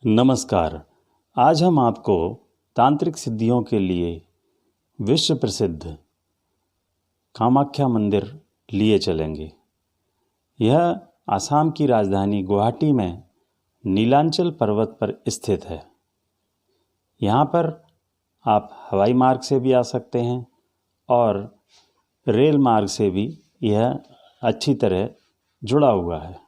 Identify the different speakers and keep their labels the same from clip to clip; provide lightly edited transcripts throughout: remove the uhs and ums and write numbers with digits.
Speaker 1: नमस्कार। आज हम आपको तांत्रिक सिद्धियों के लिए विश्व प्रसिद्ध कामाख्या मंदिर लिए चलेंगे। यह असम की राजधानी गुवाहाटी में नीलांचल पर्वत पर स्थित है। यहाँ पर आप हवाई मार्ग से भी आ सकते हैं और रेल मार्ग से भी यह अच्छी तरह जुड़ा हुआ है।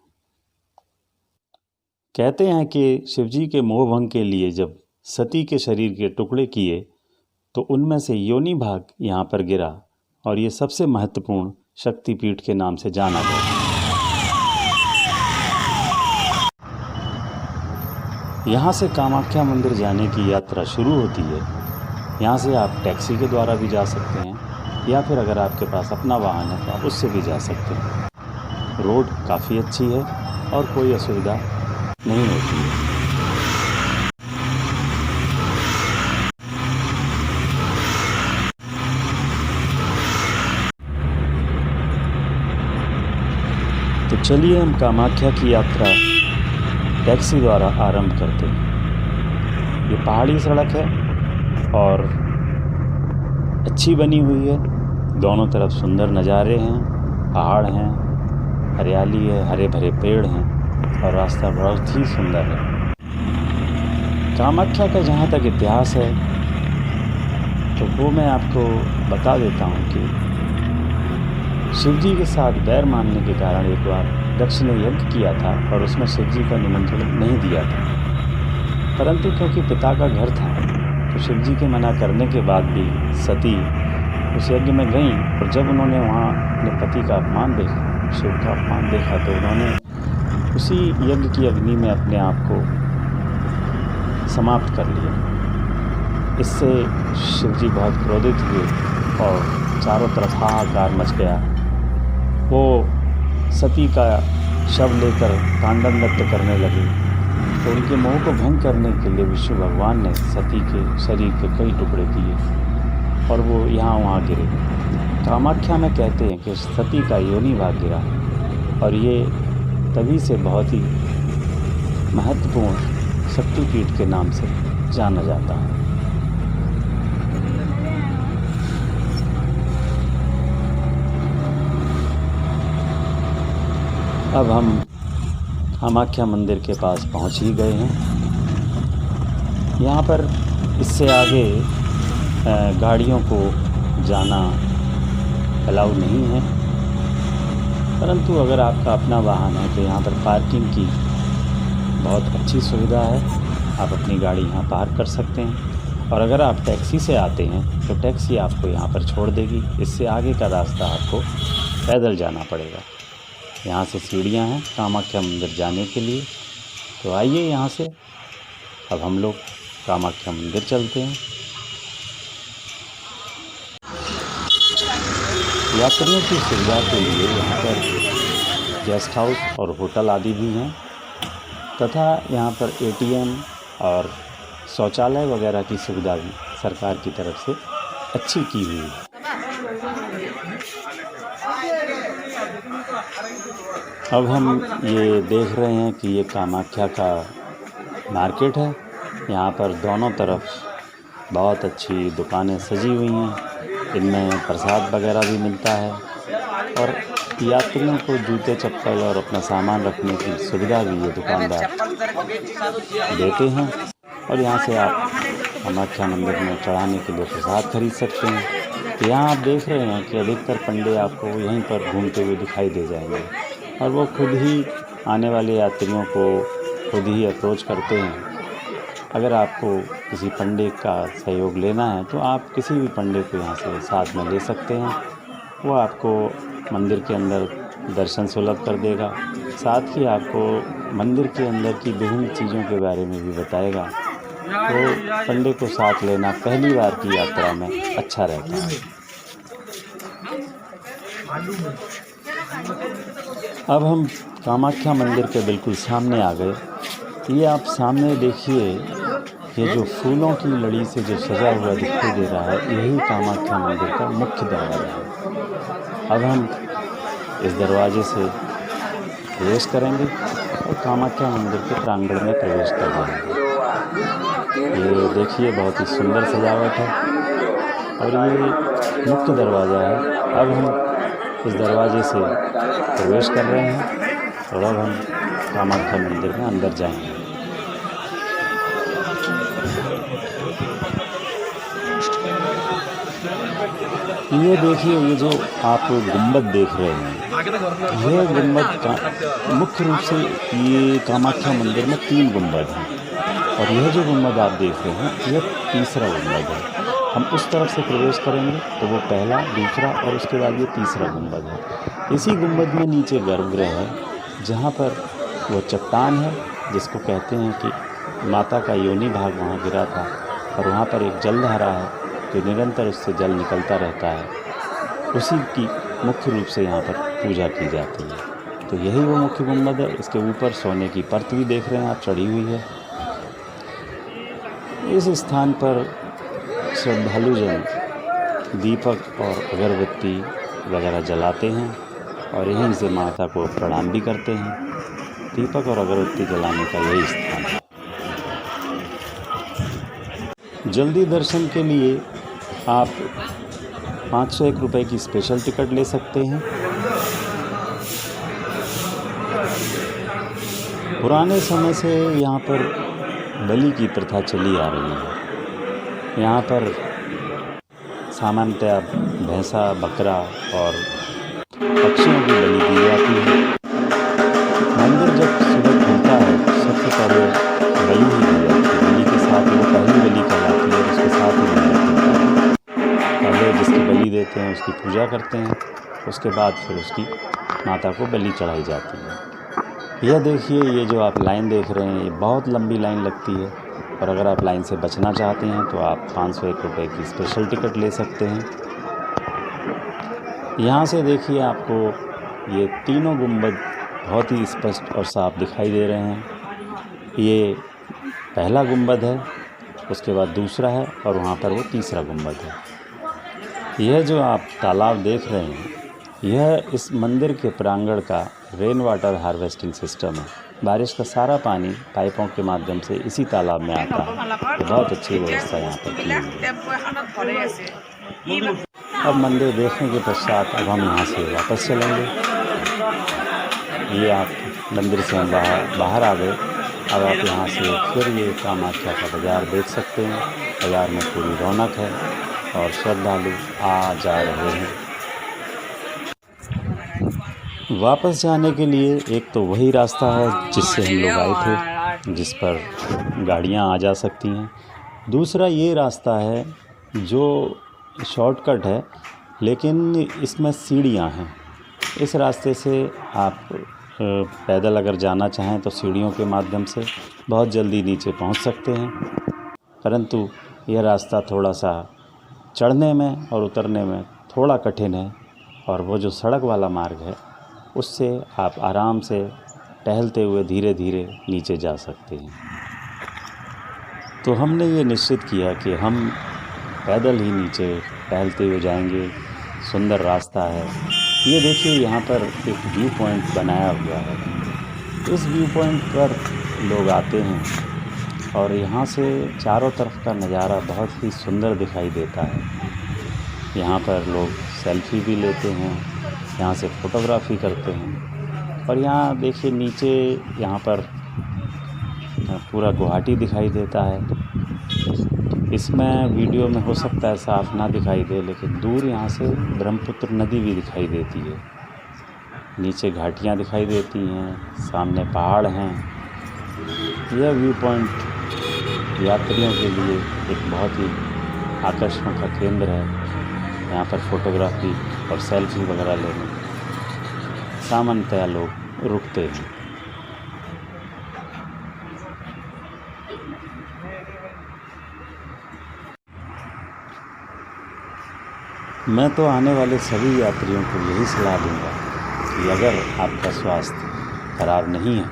Speaker 1: कहते हैं कि शिवजी के मोहभंग के लिए जब सती के शरीर के टुकड़े किए तो उनमें से योनि भाग यहाँ पर गिरा और ये सबसे महत्वपूर्ण शक्तिपीठ के नाम से जाना गया। यहाँ से कामाख्या मंदिर जाने की यात्रा शुरू होती है। यहाँ से आप टैक्सी के द्वारा भी जा सकते हैं या फिर अगर आपके पास अपना वाहन है तो आप उससे भी जा सकते हैं। रोड काफ़ी अच्छी है और कोई असुविधा नहीं होती है। तो चलिए हम कामाख्या की यात्रा टैक्सी द्वारा आरंभ करते हैं। ये पहाड़ी सड़क है और अच्छी बनी हुई है। दोनों तरफ सुंदर नज़ारे हैं, पहाड़ हैं, हरियाली है, हरे भरे पेड़ हैं और रास्ता बहुत ही सुंदर है। कामाख्या का जहाँ तक इतिहास है तो वो मैं आपको बता देता हूँ कि शिवजी के साथ बैर मानने के कारण एक बार दक्ष ने यज्ञ किया था और उसमें शिवजी का निमंत्रण नहीं दिया था, परंतु क्योंकि पिता का घर था तो शिवजी के मना करने के बाद भी सती उस यज्ञ में गई और जब उन्होंने वहाँ अपने पति का अपमान देखा, शिव का अपमान देखा, तो उन्होंने उसी यज्ञ की अग्नि में अपने आप को समाप्त कर लिया। इससे शिवजी बहुत क्रोधित हुए और चारों तरफ हाहाकार मच गया। वो सती का शव लेकर तांडव नृत्य करने लगे तो उनके मोह को भंग करने के लिए विष्णु भगवान ने सती के शरीर के कई टुकड़े किए और वो यहाँ वहाँ गिरे। कामाख्या में कहते हैं कि सती का योनि भाग गिरा और ये तभी से बहुत ही महत्वपूर्ण शक्तिपीठ के नाम से जाना जाता है। अब हम कामाख्या मंदिर के पास पहुंच ही गए हैं। यहाँ पर इससे आगे गाड़ियों को जाना अलाउ नहीं है, परंतु अगर आपका अपना वाहन है तो यहाँ पर पार्किंग की बहुत अच्छी सुविधा है। आप अपनी गाड़ी यहाँ पार्क कर सकते हैं और अगर आप टैक्सी से आते हैं तो टैक्सी आपको यहाँ पर छोड़ देगी। इससे आगे का रास्ता आपको पैदल जाना पड़ेगा। यहाँ से सीढ़ियाँ हैं कामाख्या मंदिर जाने के लिए। तो आइए यहाँ से अब हम लोग कामाख्या मंदिर चलते हैं। यात्रियों की सुविधा के लिए यहाँ पर गेस्ट हाउस और होटल आदि भी हैं तथा यहाँ पर एटीएम और शौचालय वगैरह की सुविधा भी सरकार की तरफ से अच्छी की हुई है। अब हम ये देख रहे हैं कि ये कामाख्या का मार्केट है। यहाँ पर दोनों तरफ बहुत अच्छी दुकानें सजी हुई हैं। इनमें प्रसाद वगैरह भी मिलता है और यात्रियों को जूते चप्पल और अपना सामान रखने की सुविधा भी ये दुकानदार देते हैं। और यहाँ से आप कामाख्या मंदिर में चढ़ाने के लिए प्रसाद खरीद सकते हैं। यहाँ आप देख रहे हैं कि अधिकतर पंडे आपको यहीं पर घूमते हुए दिखाई दे जाएंगे और वो खुद ही आने वाले यात्रियों को खुद ही अप्रोच करते हैं। अगर आपको किसी पंडे का सहयोग लेना है तो आप किसी भी पंडे को यहाँ से साथ में ले सकते हैं। वो आपको मंदिर के अंदर दर्शन सुलभ कर देगा, साथ ही आपको मंदिर के अंदर की विभिन्न चीज़ों के बारे में भी बताएगा। तो पंडे को साथ लेना पहली बार की यात्रा में अच्छा रहता है। अब हम कामाख्या मंदिर के बिल्कुल सामने आ गए। ये आप सामने देखिए, ये जो फूलों की लड़ी से जो सजा हुआ दिखाई दे रहा है, यही कामाख्या मंदिर का मुख्य दरवाज़ा है। अब हम इस दरवाजे से प्रवेश करेंगे और कामाख्या मंदिर के प्रांगण में प्रवेश कर जाएंगे। ये देखिए बहुत ही सुंदर सजावट है और ये मुख्य दरवाज़ा है। अब हम इस दरवाजे से प्रवेश कर रहे हैं और अब हम कामाख्या मंदिर में अंदर जाएंगे। ये देखिए, ये जो आप गुंबद देख रहे हैं, यह गुंबद का मुख्य रूप से ये कामाख्या मंदिर में 3 गुंबद हैं और यह जो गुंबद आप देख रहे हैं यह तीसरा गुंबद है। हम उस तरफ से प्रवेश करेंगे तो वो पहला, दूसरा और उसके बाद ये तीसरा गुंबद है। इसी गुंबद में नीचे गर्भगृह है जहाँ पर वो चट्टान है जिसको कहते हैं कि माता का योनि भाग वहाँ गिरा था और वहाँ पर एक जलधारा है जो निरंतर उससे जल निकलता रहता है। उसी की मुख्य रूप से यहाँ पर पूजा की जाती है। तो यही वो मुख्य गुंबद है। इसके ऊपर सोने की परत भी देख रहे हैं आप चढ़ी हुई है। इस स्थान पर श्रद्धालुजन दीपक और अगरबत्ती वगैरह जलाते हैं और यहीं से माता को प्रणाम भी करते हैं। दीपक और अगरबत्ती जलाने का यही स्थान है। जल्दी दर्शन के लिए आप 501 रुपये की स्पेशल टिकट ले सकते हैं। पुराने समय से यहाँ पर बलि की प्रथा चली आ रही है। यहाँ पर सामान्यतः भैंसा, बकरा और पक्षियों की बलि दी जाती है। मंदिर जब सुबह खुलता है सबसे पहले बलि ही दी जाती है। बलि के साथ वो पहली बलि कहलाती है और उसके साथ ही मंदिर खुलता है। पहले जिसकी बलि देते हैं उसकी पूजा करते हैं, उसके बाद फिर उसकी माता को बलि चढ़ाई जाती है। यह देखिए, ये जो आप लाइन देख रहे हैं ये बहुत लंबी लाइन लगती है और अगर आप लाइन से बचना चाहते हैं तो आप 501 रुपये की स्पेशल टिकट ले सकते हैं। यहाँ से देखिए आपको ये तीनों गुंबद बहुत ही स्पष्ट और साफ दिखाई दे रहे हैं। ये पहला गुंबद है, उसके बाद दूसरा है और वहाँ पर वो तीसरा गुंबद है। यह जो आप तालाब देख रहे हैं यह इस मंदिर के प्रांगण का रेन वाटर हार्वेस्टिंग सिस्टम है। बारिश का सारा पानी पाइपों के माध्यम से इसी तालाब में आता है। तो बहुत अच्छी व्यवस्था यहाँ पर की हुई है। अब मंदिर देखने के पश्चात अब हम यहाँ से वापस चलेंगे। ये आप मंदिर से हम बाहर आ गए। अब आप यहाँ से फिर ये कामाख्या का बाज़ार देख सकते हैं। बाज़ार में पूरी रौनक है और श्रद्धालु आ जा रहे हैं। वापस जाने के लिए एक तो वही रास्ता है जिससे हम लोग आए थे, जिस पर गाड़ियाँ आ जा सकती हैं। दूसरा ये रास्ता है जो शॉर्टकट है लेकिन इसमें सीढ़ियाँ हैं। इस रास्ते से आप पैदल अगर जाना चाहें तो सीढ़ियों के माध्यम से बहुत जल्दी नीचे पहुंच सकते हैं, परंतु यह रास्ता थोड़ा सा चढ़ने में और उतरने में थोड़ा कठिन है और वो जो सड़क वाला मार्ग है उससे आप आराम से टहलते हुए धीरे धीरे नीचे जा सकते हैं। तो हमने ये निश्चित किया कि हम पैदल ही नीचे टहलते हुए जाएंगे। सुंदर रास्ता है। ये देखिए यहाँ पर एक व्यू पॉइंट बनाया हुआ है। इस व्यू पॉइंट पर लोग आते हैं और यहाँ से चारों तरफ का नज़ारा बहुत ही सुंदर दिखाई देता है। यहाँ पर लोग सेल्फी भी लेते हैं, यहाँ से फ़ोटोग्राफी करते हैं और यहाँ देखिए नीचे यहाँ पर पूरा गुवाहाटी दिखाई देता है। इसमें वीडियो में हो सकता है साफ ना दिखाई दे, लेकिन दूर यहाँ से ब्रह्मपुत्र नदी भी दिखाई देती है। नीचे घाटियाँ दिखाई देती हैं, सामने पहाड़ हैं। यह व्यू पॉइंट यात्रियों के लिए एक बहुत ही आकर्षण का केंद्र है। यहाँ पर फ़ोटोग्राफी और सेल्फी वगैरह लेने सामान्यतः लोग रुकते हैं। मैं तो आने वाले सभी यात्रियों को यही सलाह दूंगा कि अगर आपका स्वास्थ्य खराब नहीं है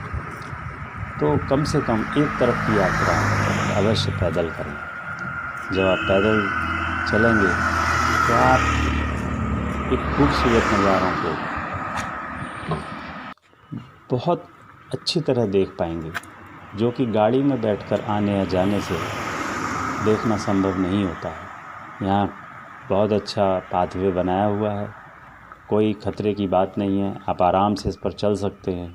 Speaker 1: तो कम से कम एक तरफ की यात्रा अवश्य पैदल करें। जब आप पैदल चलेंगे तो आप एक खूबसूरत नज़ारों को बहुत अच्छी तरह देख पाएंगे। जो कि गाड़ी में बैठकर आने या जाने से देखना संभव नहीं होता है। यहाँ बहुत अच्छा पाथवे बनाया हुआ है, कोई खतरे की बात नहीं है, आप आराम से इस पर चल सकते हैं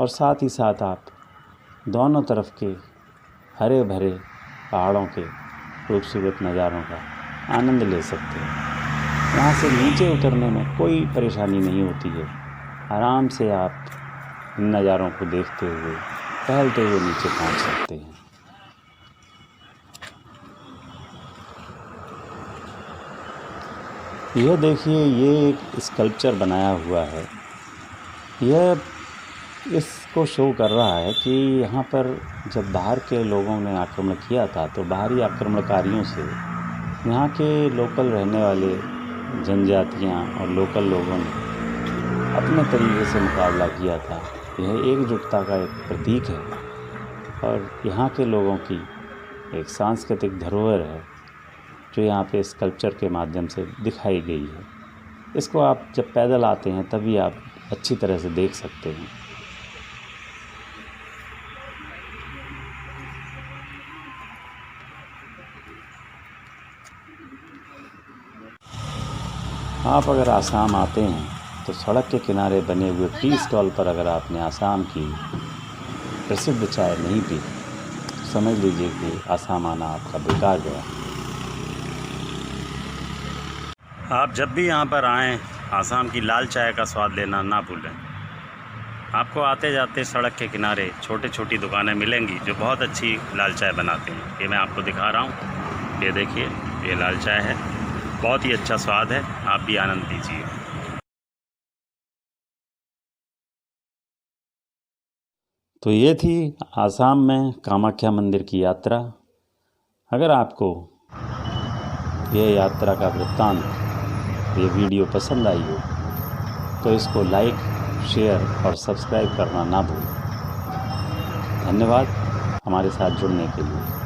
Speaker 1: और साथ ही साथ आप दोनों तरफ के हरे भरे पहाड़ों के खूबसूरत नज़ारों का आनंद ले सकते हैं। यहाँ से नीचे उतरने में कोई परेशानी नहीं होती है, आराम से आप इन नज़ारों को देखते हुए टहलते हुए नीचे पहुँच सकते हैं। यह देखिए, ये एक स्कल्पचर बनाया हुआ है। यह इसको शो कर रहा है कि यहाँ पर जब बाहर के लोगों ने आक्रमण किया था तो बाहरी आक्रमणकारियों से यहाँ के लोकल रहने वाले जनजातियाँ और लोकल लोगों ने अपने तरीके से मुकाबला किया था। यह एकजुटता का एक प्रतीक है और यहाँ के लोगों की एक सांस्कृतिक धरोहर है जो यहाँ पे स्कल्पचर के माध्यम से दिखाई गई है। इसको आप जब पैदल आते हैं तभी आप अच्छी तरह से देख सकते हैं। आप अगर आसाम आते हैं तो सड़क के किनारे बने हुए टी स्टॉल पर अगर आपने आसाम की प्रसिद्ध चाय नहीं पी तो समझ लीजिए कि आसाम आना आपका बेकार गया। आप जब भी यहाँ पर आएँ आसाम की लाल चाय का स्वाद लेना ना भूलें। आपको आते जाते सड़क के किनारे छोटी छोटी दुकानें मिलेंगी जो बहुत अच्छी लाल चाय बनाते हैं। ये मैं आपको दिखा रहा हूँ, ये देखिए, ये लाल चाय है, बहुत ही अच्छा स्वाद है, आप भी आनंद लीजिए। तो ये थी आसाम में कामाख्या मंदिर की यात्रा। अगर आपको यह यात्रा का वृत्तांत, ये वीडियो पसंद आई हो तो इसको लाइक, शेयर और सब्सक्राइब करना ना भूलें। धन्यवाद हमारे साथ जुड़ने के लिए।